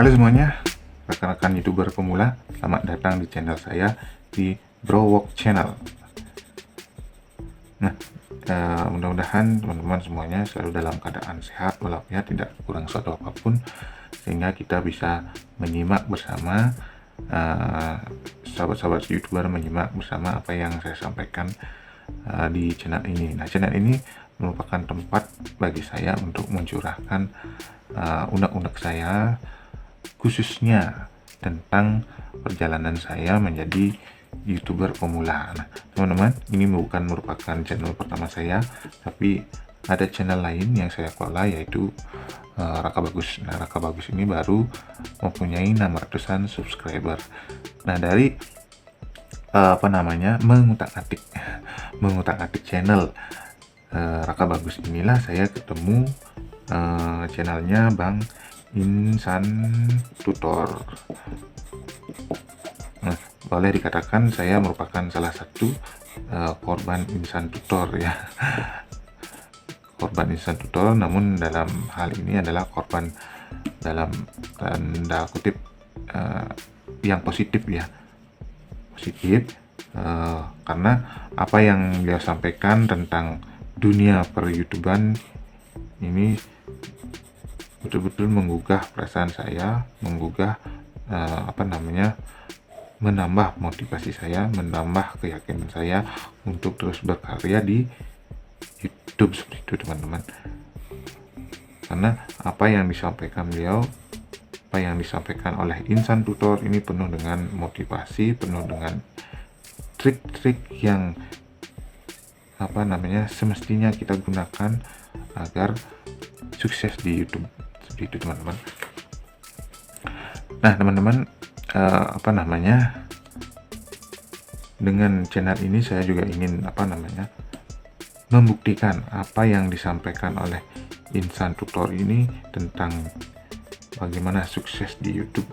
Halo semuanya, rekan-rekan YouTuber pemula, selamat datang di channel saya di Browok Channel. Nah, mudah-mudahan teman-teman semuanya selalu dalam keadaan sehat walafiat, tidak kurang suatu apapun, sehingga kita bisa menyimak bersama sahabat-sahabat YouTuber menyimak bersama apa yang saya sampaikan di channel ini. Nah, channel ini merupakan tempat bagi saya untuk mencurahkan unek-unek saya, khususnya tentang perjalanan saya menjadi YouTuber pemula. Nah, teman-teman, ini bukan merupakan channel pertama saya, tapi ada channel lain yang saya kelola, yaitu Raka Bagus. Nah, Raka Bagus ini baru mempunyai 600-an subscriber. Nah, dari mengutak-atik channel Raka Bagus inilah saya ketemu channelnya Bang Insan Tutor. Nah, boleh dikatakan saya merupakan salah satu korban Insan Tutor ya. Korban Insan Tutor, namun dalam hal ini adalah korban dalam tanda kutip yang positif ya. Positif karena apa yang dia sampaikan tentang dunia per-YouTuban ini betul-betul menggugah perasaan saya, menggugah menambah motivasi saya, menambah keyakinan saya untuk terus berkarya di YouTube seperti itu, teman-teman. Karena apa yang disampaikan beliau, apa yang disampaikan oleh Insan Tutor ini penuh dengan motivasi, penuh dengan trik-trik yang semestinya kita gunakan agar sukses di YouTube seperti itu, teman-teman. Nah, teman-teman, dengan channel ini saya juga ingin membuktikan apa yang disampaikan oleh Insan Tutor ini tentang bagaimana sukses di YouTube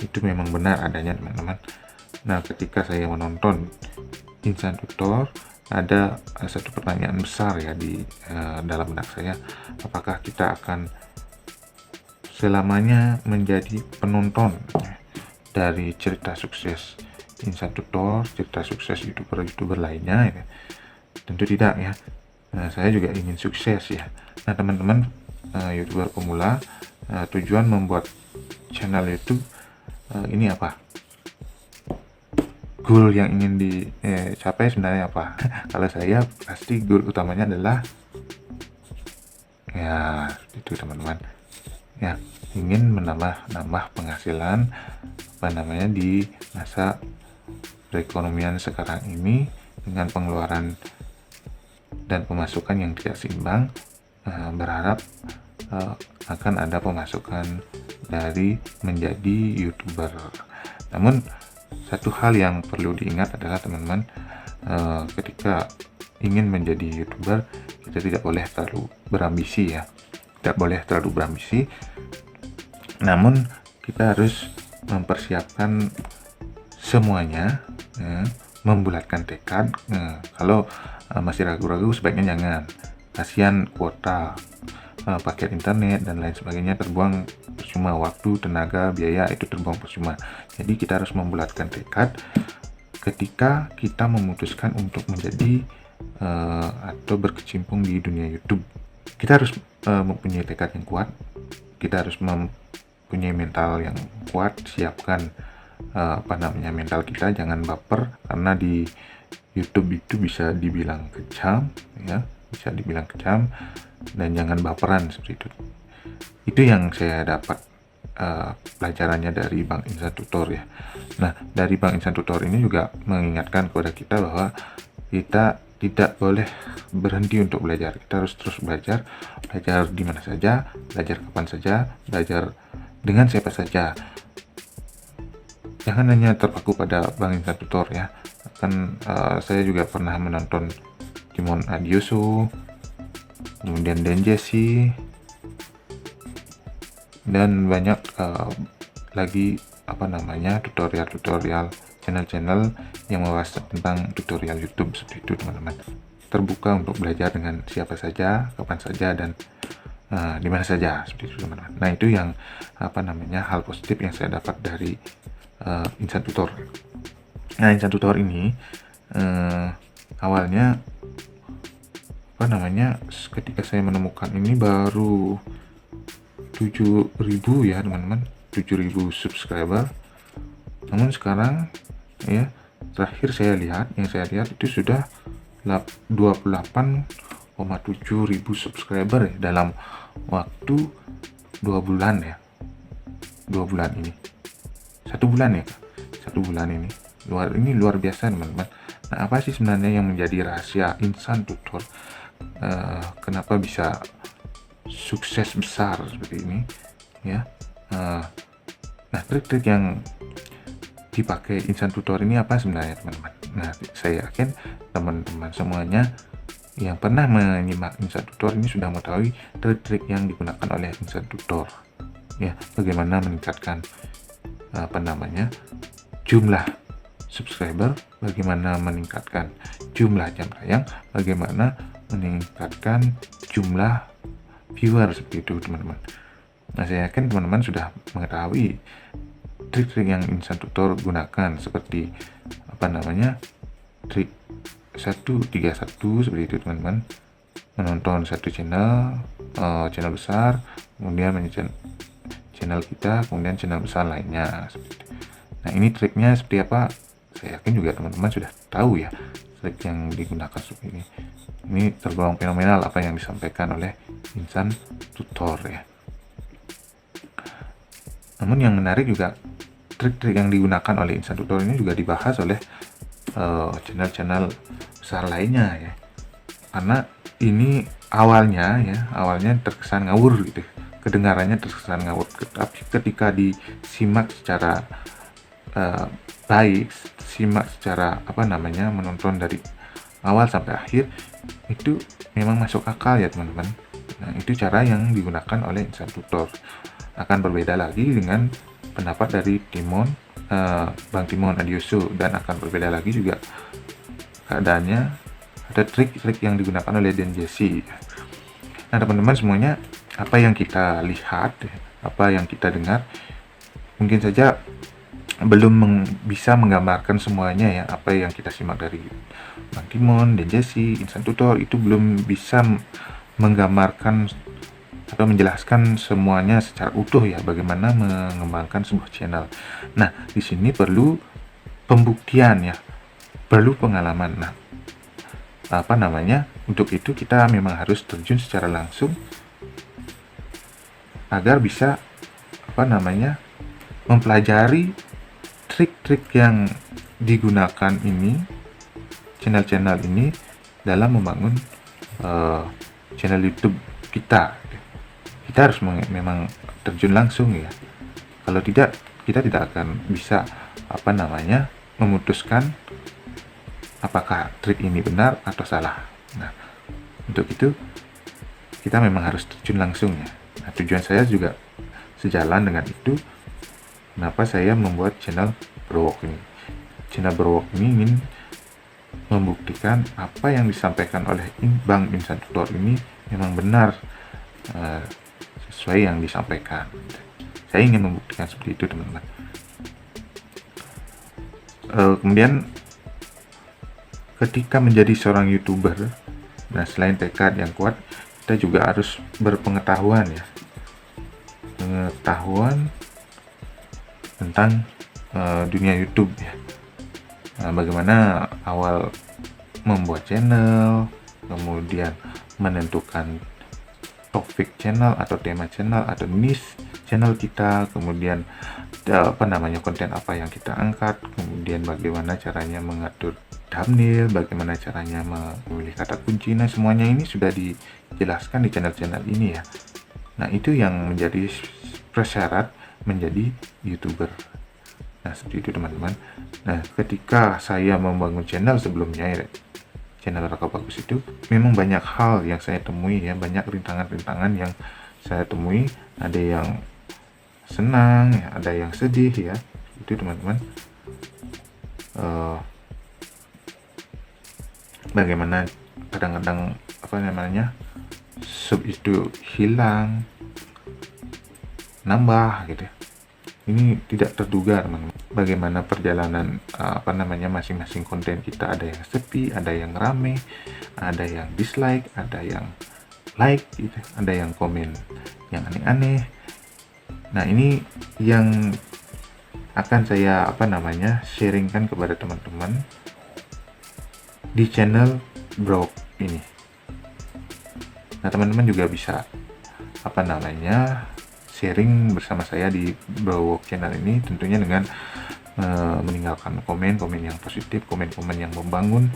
itu memang benar adanya, teman-teman. Nah, ketika saya menonton Insan Tutor, ada satu pertanyaan besar ya di dalam benak saya, apakah kita akan selamanya menjadi penonton dari cerita sukses Insan Tutor, cerita sukses YouTuber lainnya ya? Tentu tidak ya. Nah, saya juga ingin sukses ya. Nah, teman-teman YouTuber pemula, tujuan membuat channel YouTube ini apa? Goal yang ingin dicapai sebenarnya apa? Kalau saya pasti goal utamanya adalah ya itu, teman-teman, ya ingin menambah penghasilan di masa perekonomian sekarang ini dengan pengeluaran dan pemasukan yang tidak seimbang. Berharap akan ada pemasukan dari menjadi YouTuber. Namun satu hal yang perlu diingat adalah, teman-teman, ketika ingin menjadi YouTuber, kita tidak boleh terlalu berambisi ya. Tidak boleh terlalu berambisi, namun kita harus mempersiapkan semuanya, membulatkan tekad. Kalau masih ragu-ragu, sebaiknya jangan. Kasihan kuota, paket internet dan lain sebagainya terbuang percuma, waktu, tenaga, biaya itu terbuang percuma. Jadi kita harus membulatkan tekad ketika kita memutuskan untuk menjadi atau berkecimpung di dunia YouTube. Kita harus mempunyai tekad yang kuat, kita harus mempunyai mental yang kuat. Siapkan mental kita, jangan baper, karena di YouTube itu bisa dibilang kejam ya, dan jangan baperan seperti itu. Itu yang saya dapat pelajarannya dari Bang Insan Tutor ya. Nah, dari Bang Insan Tutor ini juga mengingatkan kepada kita bahwa kita tidak boleh berhenti untuk belajar. Kita harus terus belajar di mana saja, belajar kapan saja, belajar dengan siapa saja. Jangan hanya terpaku pada Bang Insan Tutor ya. Saya juga pernah menonton Timon Adioso, kemudian Dan Jesse, dan banyak lagi tutorial channel yang membahas tentang tutorial YouTube seperti itu, teman-teman. Terbuka untuk belajar dengan siapa saja, kapan saja, dan di mana saja seperti itu teman-teman. Nah itu yang hal positif yang saya dapat dari Insan Tutor. Nah Insan Tutor ini awalnya ketika saya menemukan ini baru 7.000 ya teman-teman, 7.000 subscriber. Namun sekarang ya terakhir yang saya lihat itu sudah 28,7 ribu subscriber ya, dalam waktu 2 bulan ya, 2 bulan ini, 1 bulan ya, 1 bulan ini luar biasa teman-teman. Nah apa sih sebenarnya yang menjadi rahasia Insan Tutor, kenapa bisa sukses besar seperti ini ya? Nah trik-trik yang dipakai Insan Tutor ini apa sebenarnya teman-teman? Nah saya yakin teman-teman semuanya yang pernah menyimak Insan Tutor ini sudah mengetahui trik-trik yang digunakan oleh Insan Tutor ya, bagaimana meningkatkan jumlah subscriber, bagaimana meningkatkan jumlah jam tayang, bagaimana meningkatkan jumlah viewer seperti itu teman-teman. Nah saya yakin teman-teman sudah mengetahui trik-trik yang Insan Tutor gunakan, seperti trik 131 seperti itu teman-teman, menonton satu channel besar, kemudian channel kita, kemudian channel besar lainnya seperti itu. Nah ini triknya seperti apa, saya yakin juga teman-teman sudah tahu ya trik yang digunakan seperti ini. Ini tergolong fenomenal apa yang disampaikan oleh Insan Tutor ya. Namun yang menarik juga, trik-trik yang digunakan oleh Insan Tutor ini juga dibahas oleh channel-channel besar lainnya ya, karena ini awalnya terkesan ngawur gitu, kedengarannya terkesan ngawur, tapi ketika disimak secara baik, menonton dari awal sampai akhir, itu memang masuk akal ya teman-teman. Nah itu cara yang digunakan oleh Insan Tutor. Akan berbeda lagi dengan pendapat dari Bang Timon Adioso, dan akan berbeda lagi juga keadaannya, ada trik-trik yang digunakan oleh Dan Jesse. Nah teman-teman semuanya, apa yang kita lihat, apa yang kita dengar, mungkin saja belum bisa menggambarkan semuanya ya. Apa yang kita simak dari Bang Timon, Dan Jesse, Insan Tutor itu belum bisa menggambarkan atau menjelaskan semuanya secara utuh ya, bagaimana mengembangkan sebuah channel. Nah di sini perlu pembuktian ya, perlu pengalaman. Nah untuk itu kita memang harus terjun secara langsung agar bisa mempelajari trik-trik yang digunakan ini, channel-channel ini, dalam membangun channel YouTube kita. Kita harus memang terjun langsung ya. Kalau tidak, kita tidak akan bisa memutuskan apakah trik ini benar atau salah. Nah untuk itu kita memang harus terjun langsung ya. Nah tujuan saya juga sejalan dengan itu, kenapa saya membuat channel Berwok ini. Channel Berwok ini ingin membuktikan apa yang disampaikan oleh Bang Insan Tutor ini memang benar, sesuai yang disampaikan. Saya ingin membuktikan seperti itu teman-teman. Kemudian ketika menjadi seorang YouTuber, nah selain tekad yang kuat, kita juga harus berpengetahuan ya, pengetahuan tentang dunia YouTube ya. Nah, bagaimana awal membuat channel, kemudian menentukan topik channel atau tema channel atau niche channel kita, kemudian konten apa yang kita angkat, kemudian bagaimana caranya mengatur thumbnail, bagaimana caranya memilih kata kunci. Nah semuanya ini sudah dijelaskan di channel-channel ini ya. Nah itu yang menjadi persyarat menjadi YouTuber. Nah seperti itu teman-teman. Nah ketika saya membangun channel sebelumnya ya, channel Raka Bagus itu memang banyak hal yang saya temui ya, banyak rintangan-rintangan yang saya temui. Ada yang senang ya, ada yang sedih ya, itu teman-teman. Bagaimana kadang-kadang sub itu hilang, nambah gitu. Ini tidak terduga teman-teman, bagaimana perjalanan masing-masing konten kita. Ada yang sepi, ada yang rame, ada yang dislike, ada yang like gitu, ada yang komen yang aneh-aneh. Nah, ini yang akan saya sharingkan kepada teman-teman di channel Browok ini. Nah, teman-teman juga bisa sharing bersama saya di Browok channel ini, tentunya dengan meninggalkan komen-komen yang positif, komen-komen yang membangun,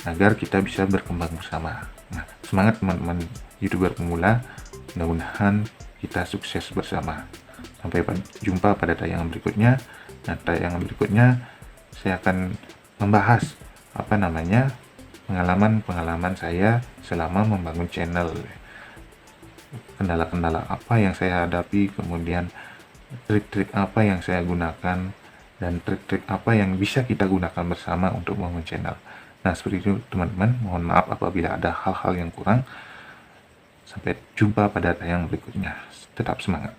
agar kita bisa berkembang bersama. Nah, semangat teman-teman YouTuber pemula, mudah-mudahan kita sukses bersama. Sampai jumpa pada tayangan berikutnya. Nah, tayangan berikutnya saya akan membahas pengalaman-pengalaman saya selama membangun channel. Kendala-kendala apa yang saya hadapi, kemudian trik-trik apa yang saya gunakan, dan trik-trik apa yang bisa kita gunakan bersama untuk membangun channel. Nah, seperti itu teman-teman. Mohon maaf apabila ada hal-hal yang kurang. Sampai jumpa pada tayangan berikutnya. Tetap semangat.